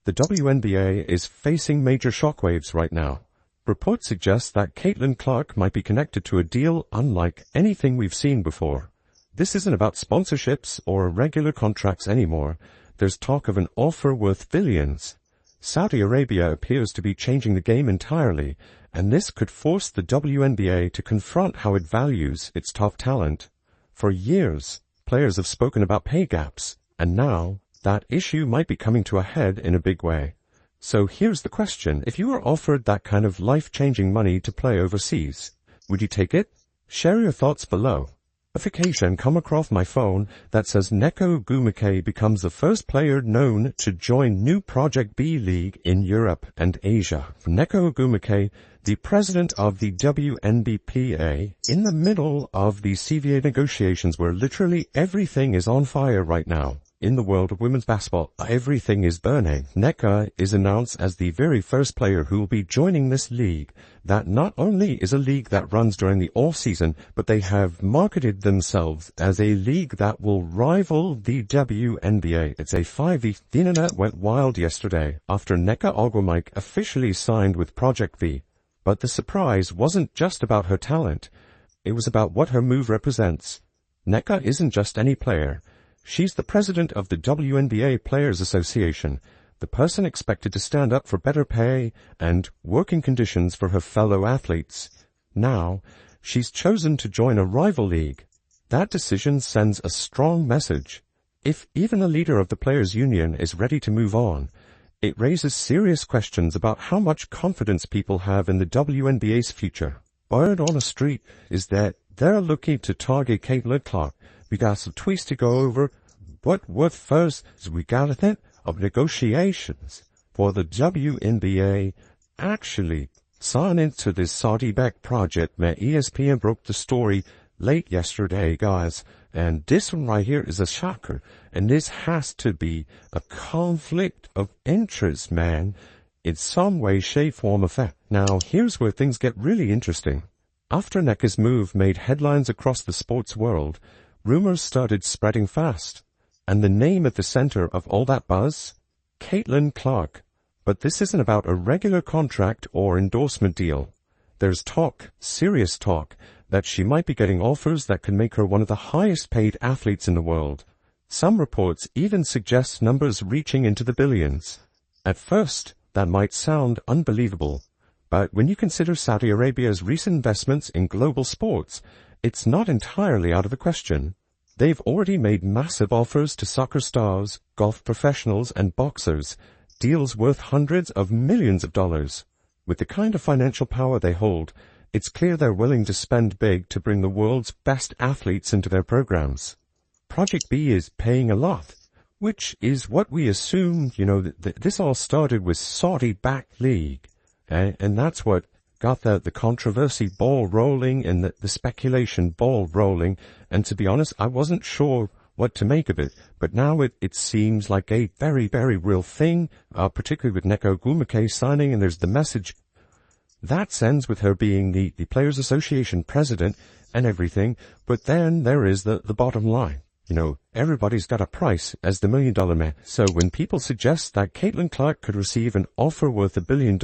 The WNBA is facing major shockwaves right now. Reports suggest that Caitlin Clark might be connected to a deal unlike anything we've seen before. This isn't about sponsorships or regular contracts anymore. There's talk of an offer worth billions. Saudi Arabia appears to be changing the game entirely, and this could force the WNBA to confront how it values its top talent. For years, players have spoken about pay gaps, and now that issue might be coming to a head in a big way. So here's the question. If you were offered that kind of life-changing money to play overseas, would you take it? Share your thoughts below. Notification come across my phone that says Nneka Ogwumike becomes the first player known to join new Project B League in Europe and Asia. Nneka Ogwumike, the president of the WNBA, in the middle of the CBA negotiations where literally everything is on fire right now. In the world of women's basketball, everything is burning. Nneka is announced as the very first player who will be joining this league that not only is a league that runs during the off-season, but they have marketed themselves as a league that will rival the WNBA. It's a 5v. The internet went wild yesterday after Nneka Ogwumike officially signed with Project V. But the surprise wasn't just about her talent. It was about what her move represents. Nneka isn't just any player. She's the president of the WNBA Players Association, the person expected to stand up for better pay and working conditions for her fellow athletes. Now, she's chosen to join a rival league. That decision sends a strong message. If even a leader of the Players Union is ready to move on, it raises serious questions about how much confidence people have in the WNBA's future. Word on the street is that they're looking to target Caitlin Clark. We got some tweets to go over, but first is we got to think of negotiations for the WNBA actually sign into this Saudi-backed project. Man, ESPN broke the story late yesterday, guys, and this one right here is a shocker, and this has to be a conflict of interest, man, in some way, shape, form, effect. Now, here's where things get really interesting. After Nneka's move made headlines across the sports world, rumors started spreading fast. And the name at the center of all that buzz? Caitlin Clark. But this isn't about a regular contract or endorsement deal. There's talk, serious talk, that she might be getting offers that could make her one of the highest paid athletes in the world. Some reports even suggest numbers reaching into the billions. At first, that might sound unbelievable. But when you consider Saudi Arabia's recent investments in global sports, it's not entirely out of the question. They've already made massive offers to soccer stars, golf professionals, and boxers, deals worth hundreds of millions of dollars. With the kind of financial power they hold, it's clear they're willing to spend big to bring the world's best athletes into their programs. Project B is paying a lot, which is what we assume, this all started with Saudi-backed league. And that's what got the controversy ball rolling and the speculation ball rolling. And to be honest, I wasn't sure what to make of it. But now it seems like a very, very real thing, particularly with Nneka Ogwumike signing, and there's the message. That ends with her being the Players Association president and everything. But then there is the bottom line. Everybody's got a price as the $1 million man. So when people suggest that Caitlin Clark could receive an offer worth $1 billion,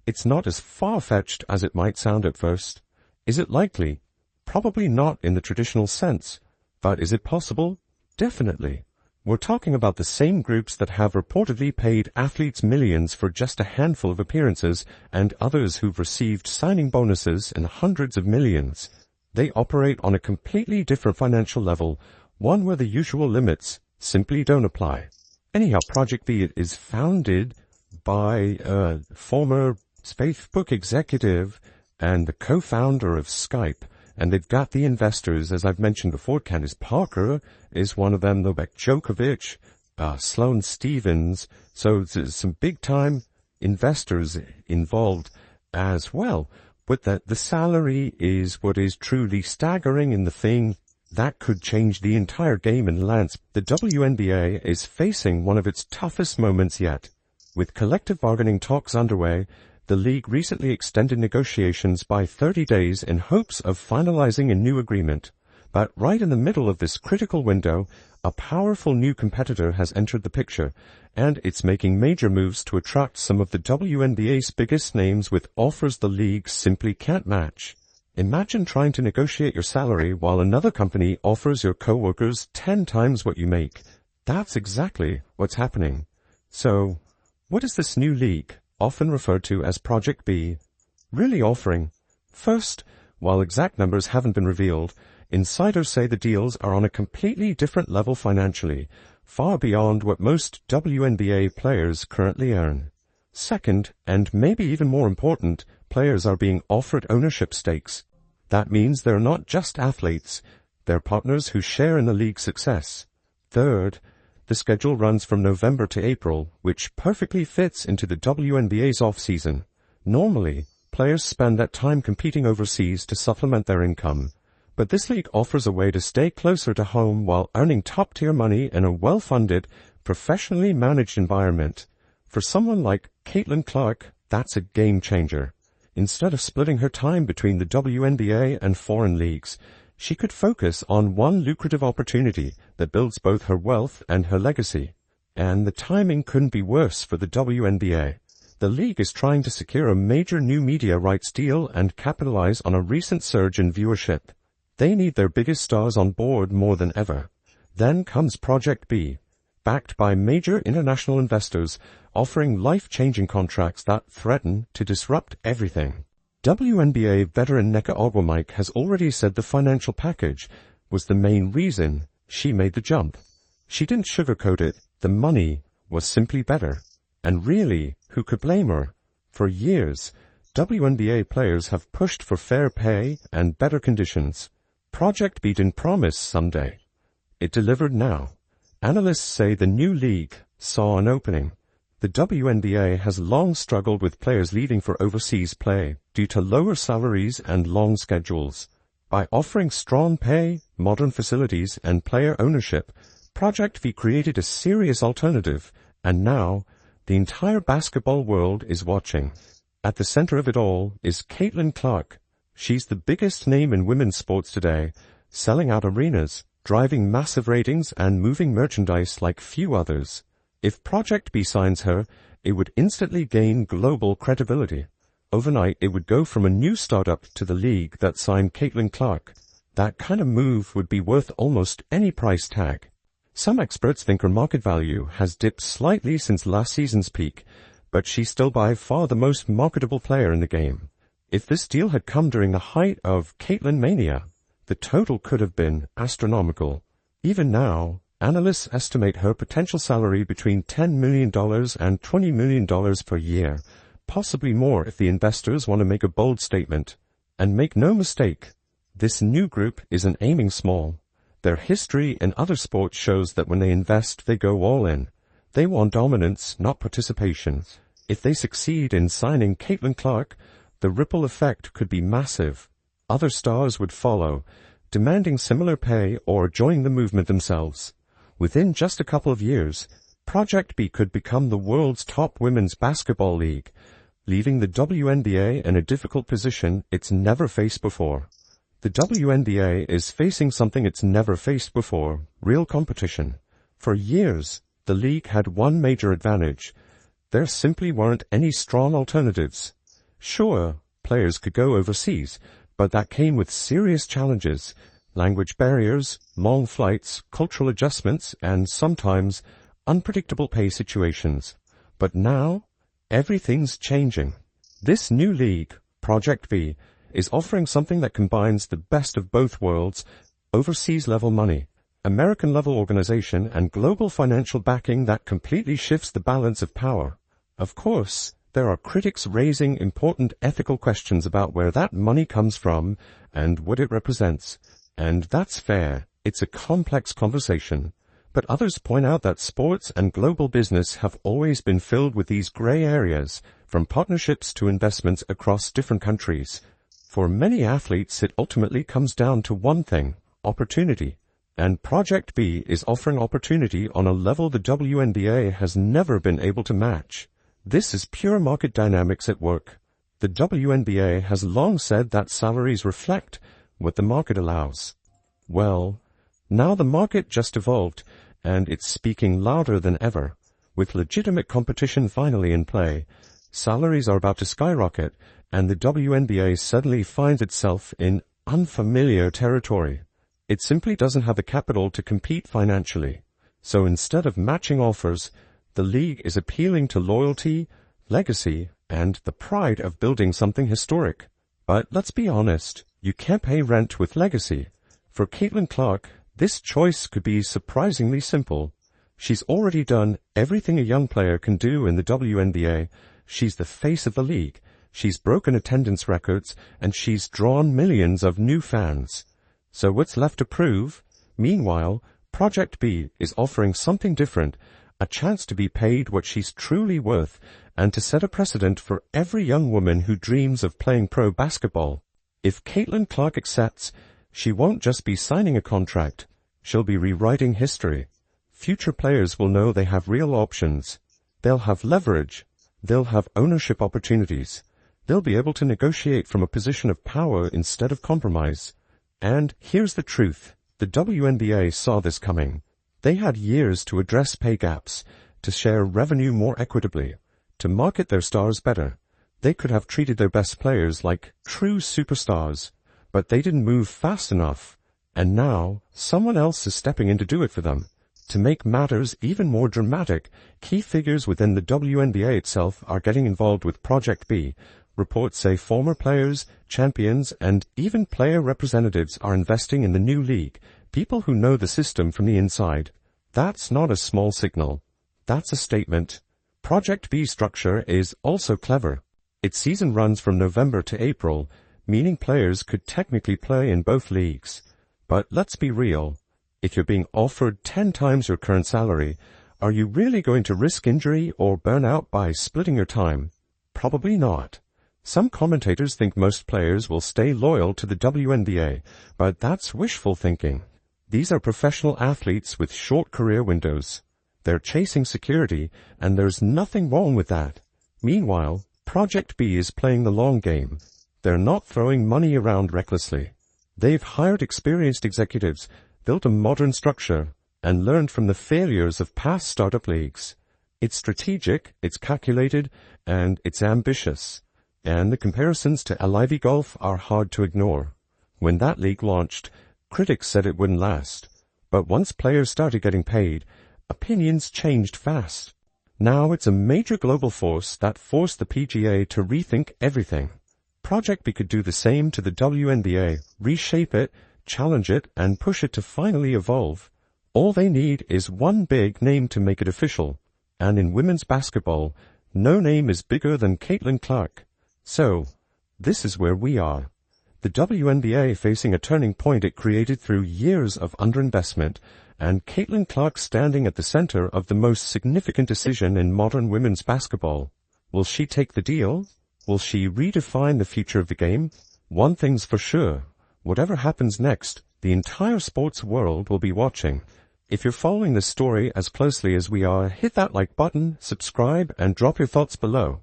it's not as far-fetched as it might sound at first. Is it likely? Probably not in the traditional sense. But is it possible? Definitely. We're talking about the same groups that have reportedly paid athletes millions for just a handful of appearances and others who've received signing bonuses in hundreds of millions. They operate on a completely different financial level, one where the usual limits simply don't apply. Anyhow, Project B is founded by a former Facebook executive and the co-founder of Skype, and they've got the investors, as I've mentioned before. Candace Parker is one of them, Novak Djokovic, Sloane Stephens, so there's some big-time investors involved as well. But the salary is what is truly staggering, and the thing that could change the entire game in Lance. The WNBA is facing one of its toughest moments yet. With collective bargaining talks underway, the league recently extended negotiations by 30 days in hopes of finalizing a new agreement. But right in the middle of this critical window, A powerful new competitor has entered the picture, and it's making major moves to attract some of the WNBA's biggest names with offers the league simply can't match. Imagine trying to negotiate your salary while another company offers your coworkers 10 times what you make. That's exactly what's happening. So, what is this new league, often referred to as Project B, really offering? First, while exact numbers haven't been revealed, insiders say the deals are on a completely different level financially, far beyond what most WNBA players currently earn. Second, and maybe even more important, players are being offered ownership stakes. That means they're not just athletes, they're partners who share in the league's success. Third, the schedule runs from November to April, which perfectly fits into the WNBA's off-season. Normally, players spend that time competing overseas to supplement their income. But this league offers a way to stay closer to home while earning top-tier money in a well-funded, professionally managed environment. For someone like Caitlin Clark, that's a game-changer. Instead of splitting her time between the WNBA and foreign leagues, she could focus on one lucrative opportunity that builds both her wealth and her legacy. And the timing couldn't be worse for the WNBA. The league is trying to secure a major new media rights deal and capitalize on a recent surge in viewership. They need their biggest stars on board more than ever. Then comes Project B, backed by major international investors offering life-changing contracts that threaten to disrupt everything. WNBA veteran Nneka Ogwumike has already said the financial package was the main reason she made the jump. She didn't sugarcoat it, the money was simply better. And really, who could blame her? For years, WNBA players have pushed for fair pay and better conditions. Project B didn't promise someday. It delivered now. Analysts say the new league saw an opening. The WNBA has long struggled with players leaving for overseas play due to lower salaries and long schedules. By offering strong pay, modern facilities, and player ownership, Project V created a serious alternative, and now the entire basketball world is watching. At the center of it all is Caitlin Clark. She's the biggest name in women's sports today, selling out arenas, driving massive ratings, and moving merchandise like few others. If Project B signs her, it would instantly gain global credibility. Overnight, it would go from a new startup to the league that signed Caitlin Clark. That kind of move would be worth almost any price tag. Some experts think her market value has dipped slightly since last season's peak, but she's still by far the most marketable player in the game. If this deal had come during the height of Caitlin mania, the total could have been astronomical. Even now, analysts estimate her potential salary between $10 million and $20 million per year, possibly more if the investors want to make a bold statement. And make no mistake, this new group isn't aiming small. Their history in other sports shows that when they invest, they go all in. They want dominance, not participation. If they succeed in signing Caitlin Clark, the ripple effect could be massive. Other stars would follow, demanding similar pay or joining the movement themselves. Within just a couple of years, Project B could become the world's top women's basketball league, leaving the WNBA in a difficult position it's never faced before. The WNBA is facing something it's never faced before, real competition. For years, the league had one major advantage. There simply weren't any strong alternatives. Sure, players could go overseas, but that came with serious challenges, language barriers, long flights, cultural adjustments, and sometimes unpredictable pay situations. But now, everything's changing. This new league, Project B, is offering something that combines the best of both worlds, overseas-level money, American-level organization, and global financial backing that completely shifts the balance of power. Of course, there are critics raising important ethical questions about where that money comes from and what it represents. And that's fair. It's a complex conversation. But others point out that sports and global business have always been filled with these gray areas, from partnerships to investments across different countries. For many athletes, it ultimately comes down to one thing, opportunity. And Project B is offering opportunity on a level the WNBA has never been able to match. This is pure market dynamics at work. The WNBA has long said that salaries reflect what the market allows. Well, Now the market just evolved, and it's speaking louder than ever. With legitimate competition finally in play, salaries are about to skyrocket, and the WNBA suddenly finds itself in unfamiliar territory. It simply doesn't have the capital to compete financially. So instead of matching offers, the league is appealing to loyalty, legacy, and the pride of building something historic. But let's be honest, you can't pay rent with legacy. For Caitlin Clark, this choice could be surprisingly simple. She's already done everything a young player can do in the WNBA. She's the face of the league. She's broken attendance records, and she's drawn millions of new fans. So what's left to prove? Meanwhile, Project B is offering something different, a chance to be paid what she's truly worth, and to set a precedent for every young woman who dreams of playing pro basketball. If Caitlin Clark accepts, she won't just be signing a contract, she'll be rewriting history. Future players will know they have real options. They'll have leverage. They'll have ownership opportunities. They'll be able to negotiate from a position of power instead of compromise. And here's the truth. The WNBA saw this coming. They had years to address pay gaps, to share revenue more equitably, to market their stars better. They could have treated their best players like true superstars, but they didn't move fast enough. And now, someone else is stepping in to do it for them. To make matters even more dramatic, key figures within the WNBA itself are getting involved with Project B. Reports say former players, champions, and even player representatives are investing in the new league, people who know the system from the inside. That's not a small signal. That's a statement. Project B's structure is also clever. Its season runs from November to April, meaning players could technically play in both leagues. But let's be real. If you're being offered 10 times your current salary, are you really going to risk injury or burn out by splitting your time? Probably not. Some commentators think most players will stay loyal to the WNBA, but that's wishful thinking. These are professional athletes with short career windows. They're chasing security, and there's nothing wrong with that. Meanwhile, Project B is playing the long game. They're not throwing money around recklessly. They've hired experienced executives, built a modern structure, and learned from the failures of past startup leagues. It's strategic, it's calculated, and it's ambitious. And the comparisons to LIV Golf are hard to ignore. When that league launched, critics said it wouldn't last. But once players started getting paid, opinions changed fast. Now it's a major global force that forced the PGA to rethink everything. Project B could do the same to the WNBA, reshape it, challenge it, and push it to finally evolve. All they need is one big name to make it official. And in women's basketball, no name is bigger than Caitlin Clark. So, this is where we are. The WNBA facing a turning point it created through years of underinvestment, and Caitlin Clark standing at the center of the most significant decision in modern women's basketball. Will she take the deal? Will she redefine the future of the game? One thing's for sure. Whatever happens next, the entire sports world will be watching. If you're following this story as closely as we are, hit that like button, subscribe, and drop your thoughts below.